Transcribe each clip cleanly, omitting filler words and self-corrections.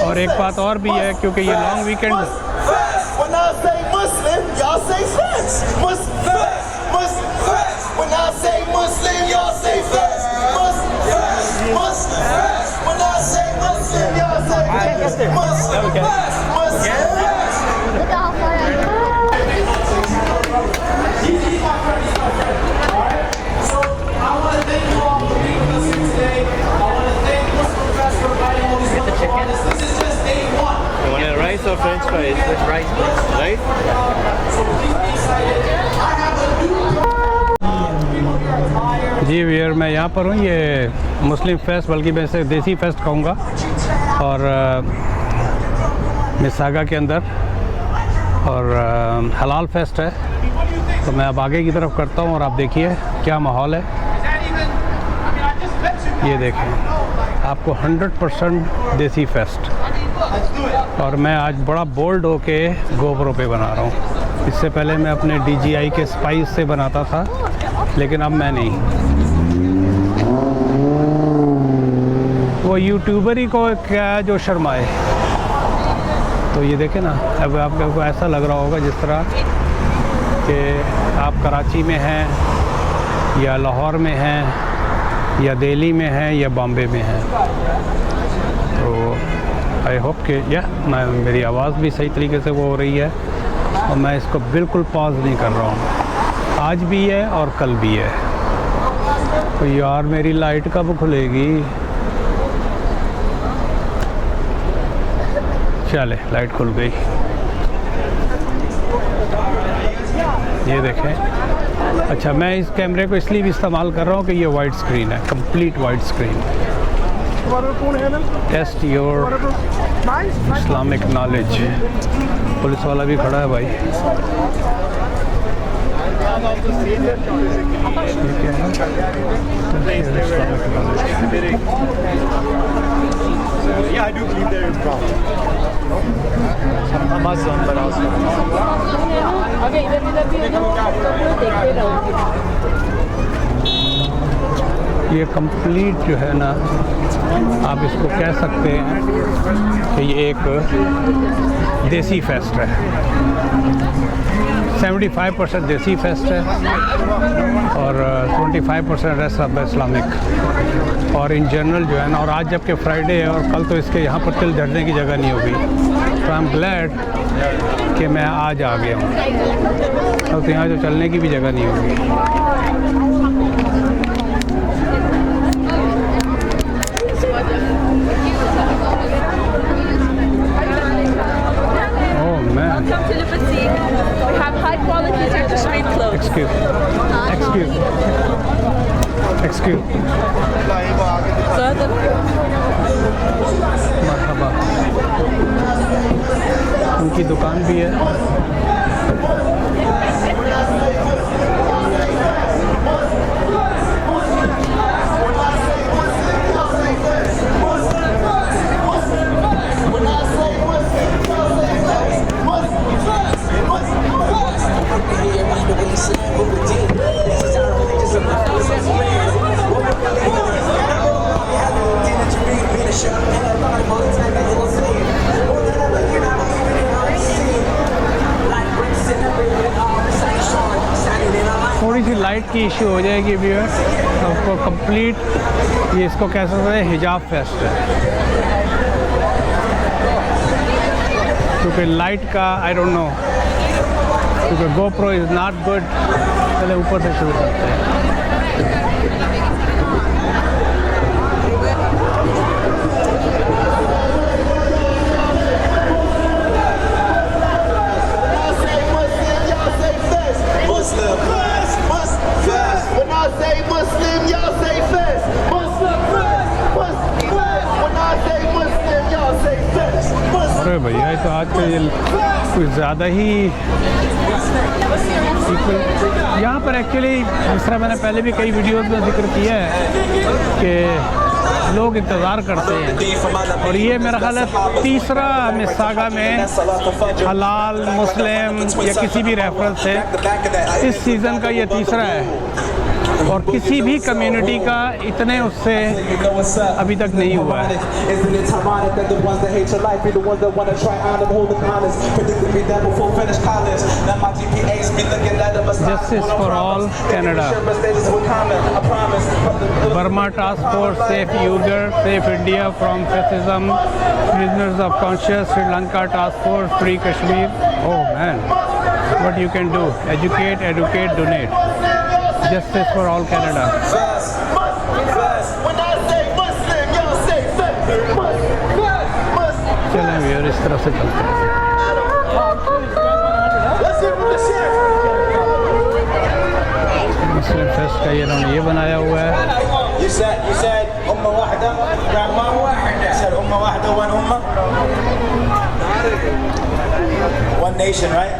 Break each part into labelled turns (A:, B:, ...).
A: और एक बात और भी है, क्योंकि ये long weekend
B: Rice or French fries? With rice, please. Rice?
A: जी व्यूअर, मैं यहाँ पर हूँ, ये मुस्लिम फेस्ट, बल्कि मैं इसे देसी फेस्ट कहूँगा, और मिसागा के अंदर, और हलाल फेस्ट है। तो मैं अब आगे की तरफ करता हूँ और आप देखिए क्या माहौल है। ये देखें, आपको 100% देसी फेस्ट। और मैं आज बड़ा बोल्ड होके गोप्रो पे बना रहा हूँ। इससे पहले मैं अपने DJI के स्पाइस से बनाता था, लेकिन अब मैं नहीं। वो यूट्यूबर ही को क्या जो शर्माए। तो ये देखें ना, अब आपको ऐसा लग रहा होगा जिस तरह कि आप कराची में हैं, या लाहौर में हैं, या दिल्ली में हैं, या बॉम्बे में हैं। तो आई होप कि मेरी आवाज़ भी सही तरीके से वो हो रही है, और मैं इसको बिल्कुल पॉज नहीं कर रहा हूँ। आज भी है और कल भी है। तो यार मेरी लाइट कब खुलेगी? चले, लाइट खुल गई। ये देखें। अच्छा, मैं इस कैमरे को इसलिए भी इस्तेमाल कर रहा हूँ कि ये वाइड स्क्रीन है, complete wide screen. Test your Islamic knowledge. Police वाला भी खड़ा है भाई।
C: Yeah, I do believe there is problem. I'm Muslim, but also.
A: ये कंप्लीट जो है ना, आप इसको कह सकते हैं कि ये एक देसी फेस्ट है। 75% देसी फेस्ट है और 25% रेस्ट ऑफ इस्लामिक। और इन जनरल जो है ना, और आज जबकि फ्राइडे है और कल तो इसके यहाँ पर तिल धरने की जगह नहीं होगी। तो आई एम ग्लैड कि मैं आज आ गया हूँ। अब तो यहाँ जो चलने की भी जगह नहीं होगी। Excuse. मरहबा। उनकी दुकान भी है। थोड़ी सी लाइट की इश्यू हो जाएगी व्यूअर, आपको कंप्लीट ये इसको कह सकते हैं हिजाब फेस्ट है, क्योंकि लाइट का आई डोंट नो, क्योंकि गोप्रो इज़ नॉट गुड। पहले ऊपर से शुरू करते हैं। अरे भैया, ये तो आज के कुछ ज़्यादा ही यहाँ पर एक्चुअली, जिस तरह मैंने पहले भी कई वीडियोस में जिक्र किया है कि लोग इंतज़ार करते हैं, और ये मेरा ख्याल है तीसरा मिसागा में हलाल मुस्लिम या किसी भी रेफरेंस से इस सीज़न का ये तीसरा है। और किसी भी कम्युनिटी का इतने उससे अभी तक नहीं हुआ है। Justice for all, Canada. Burma Task Force, Save Uyghur, Save India from Fascism, Prisoners of Conscience, Sri Lanka Task Force, Free Kashmir. Oh man, what you can do? Educate, educate, donate. Justice for all, Canada. चलें viewer, इस तरफ से चलते हैं। मुस्लिम fest का ये बनाया हुआ है।
D: You said Umma Waheeda, grandma Waheeda. You said Umma Waheeda, one Umma. One nation, right?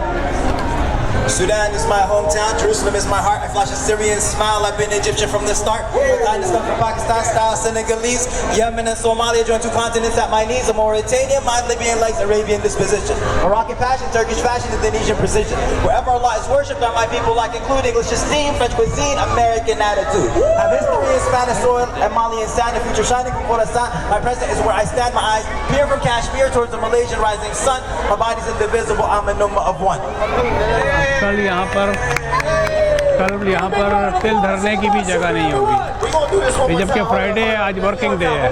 D: Sudan is my hometown, Jerusalem is my heart. I flash a Syrian smile, I've been Egyptian from the start. Kindness come from Pakistan style, Senegalese, Yemen and Somalia join two continents at my knees. A Mauritanian mind, Libyan likes Arabian disposition. Moroccan passion, Turkish fashion, Indonesian precision. Wherever Allah is worshipped by my people, like include English esteem, French cuisine, American attitude. Have history in Spanish soil and Malian sand, the future shining from Khorasan. My present is where I stand, my eyes peer from Kashmir towards the Malaysian rising sun. My body's indivisible, I'm a number of one.
A: कल यहाँ पर तिल धरने की भी जगह नहीं होगी, जबकि फ्राइडे है, आज वर्किंग डे है।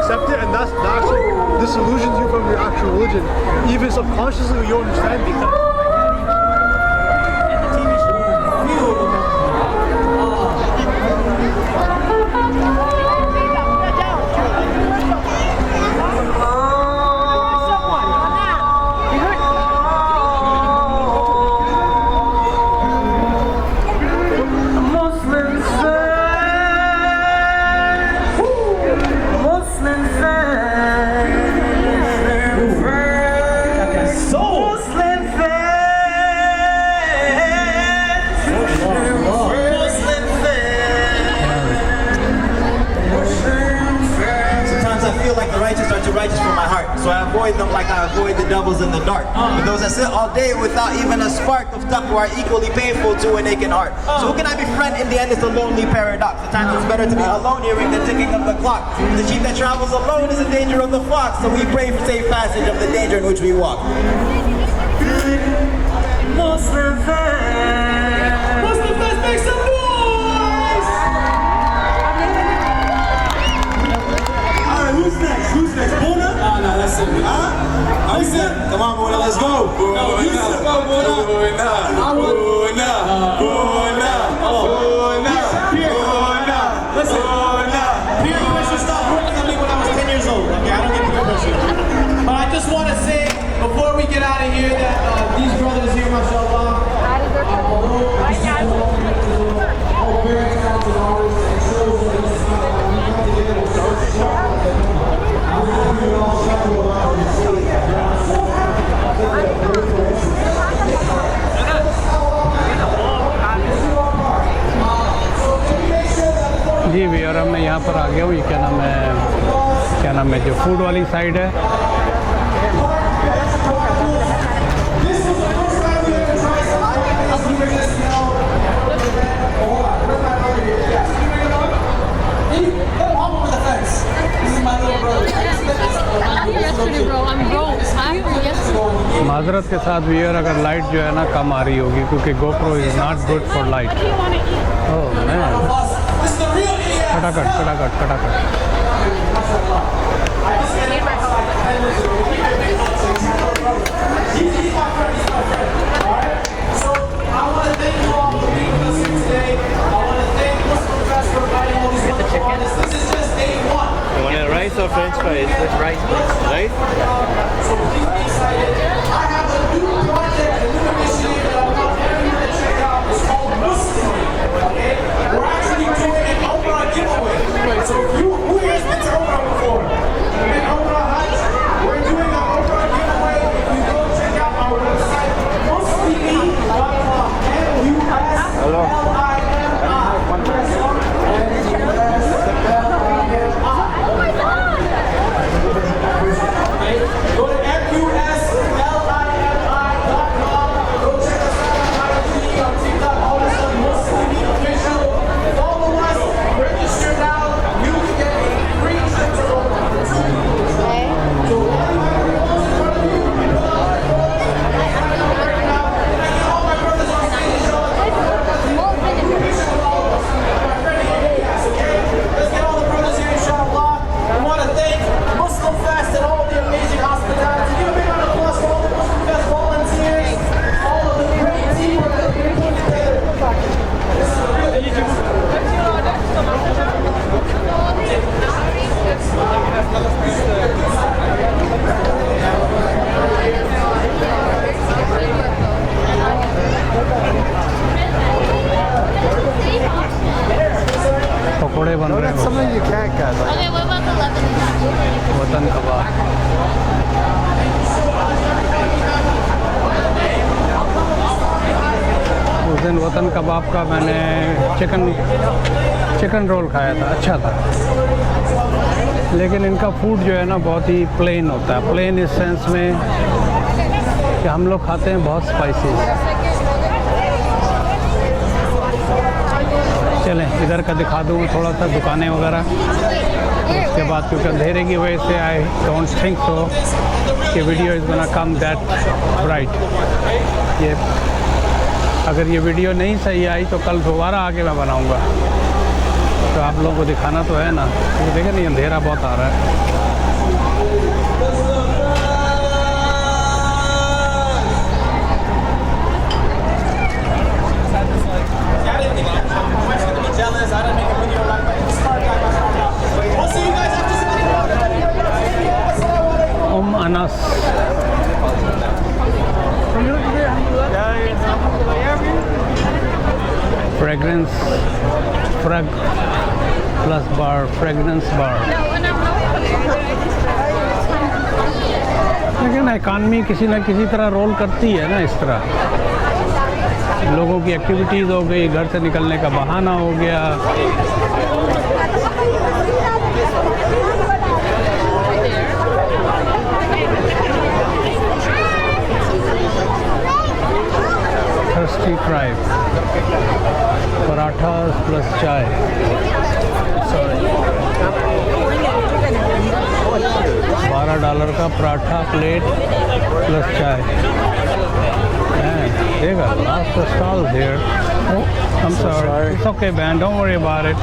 C: Accept it, and that actually disillusions you from your actual religion, even subconsciously you understand because.
D: So I avoid them like I avoid the devils in the dark. But those that sit all day without even a spark of taqwa are equally painful to a naked heart. So who can I befriend in the end? It's a lonely paradox. At times it's better to be alone hearing the ticking of the clock. The sheep that travels alone is in danger of the flock. So we pray for safe passage of the danger in which we walk. Muslim fans! Muslim fans, make some noise! Alright, who's next? Who's next? Bona? No, that's it. Huh? Who's it? Come on, Bona, let's go. Bona. Go, Bona. Bona. Bona. Bona. Bona. Bona. Listen. Bona. Peer pressure stopped working on me when I was 10 years old. Okay, I don't get peer pressure. But I just want to say, before we get out of here, that these brothers here, mashallah, all very talented artists and shows that it's not we come together to start the show. I'm happy we all chuckle about the city.
A: जी भैया, अब मैं यहाँ पर आ गया हूँ। ये क्या नाम है जो फूड वाली साइड है। माजरत के साथ व्यूअर, अगर लाइट जो है ना कम आ रही होगी, क्योंकि GoPro is not good for light. Oh man, फटाफट।
B: You want a rice or French fries? With rice, please. Rice?
D: So please be excited. I have a new project, a new initiative that I want everyone to check out. It's called Muslim. Okay? We're actually doing an Umrah giveaway. So who here has been to Umrah before? Been Umrah Hajj? We're doing an Umrah
A: वतन कबाब का मैंने chicken roll खाया था, अच्छा था। लेकिन इनका food जो है ना बहुत ही प्लेन होता है, प्लेन इस सेंस में कि हम लोग खाते हैं बहुत स्पाइसी। चलें इधर का दिखा दूँ थोड़ा सा दुकानें वगैरह, उसके बाद क्योंकि अंधेरे की वजह से आई डोंट थिंक सो कि video is gonna come that bright. ये अगर ये वीडियो नहीं सही आई तो कल दोबारा आके मैं बनाऊँगा, तो आप लोगों को दिखाना तो है ना। तो देखें नहीं, अंधेरा बहुत आ रहा है। अनस फ्रेगरेंस फ्रग प्लस बार, फ्रेगरेंस बार। लेकिन इकानमी किसी न किसी तरह रोल करती है ना, इस तरह लोगों की एक्टिविटीज़ हो गई, घर से निकलने का बहाना हो गया। थर्स्टी ट्राइब, पराठास प्लस चाय। $12 का पराठा प्लेट प्लस चाय। देखा, lots of stalls here. Oh, I'm sorry. It's okay, man. Don't worry about it.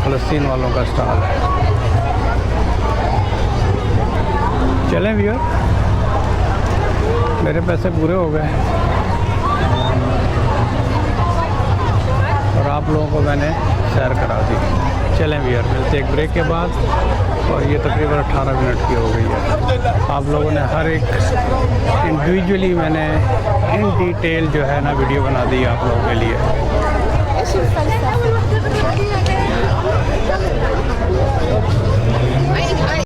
A: फ़लस्तीन वालों का स्टॉल है। चलें व्यूअर, मेरे पैसे पूरे हो गए और आप लोगों को मैंने सैर करा दी। चलें व्यूअर, मिलते एक ब्रेक के बाद, और ये तकरीबन 18 मिनट की हो गई है। आप लोगों ने हर एक इंडिविजुअली मैंने इन डिटेल जो है ना वीडियो बना दी आप लोगों के लिए।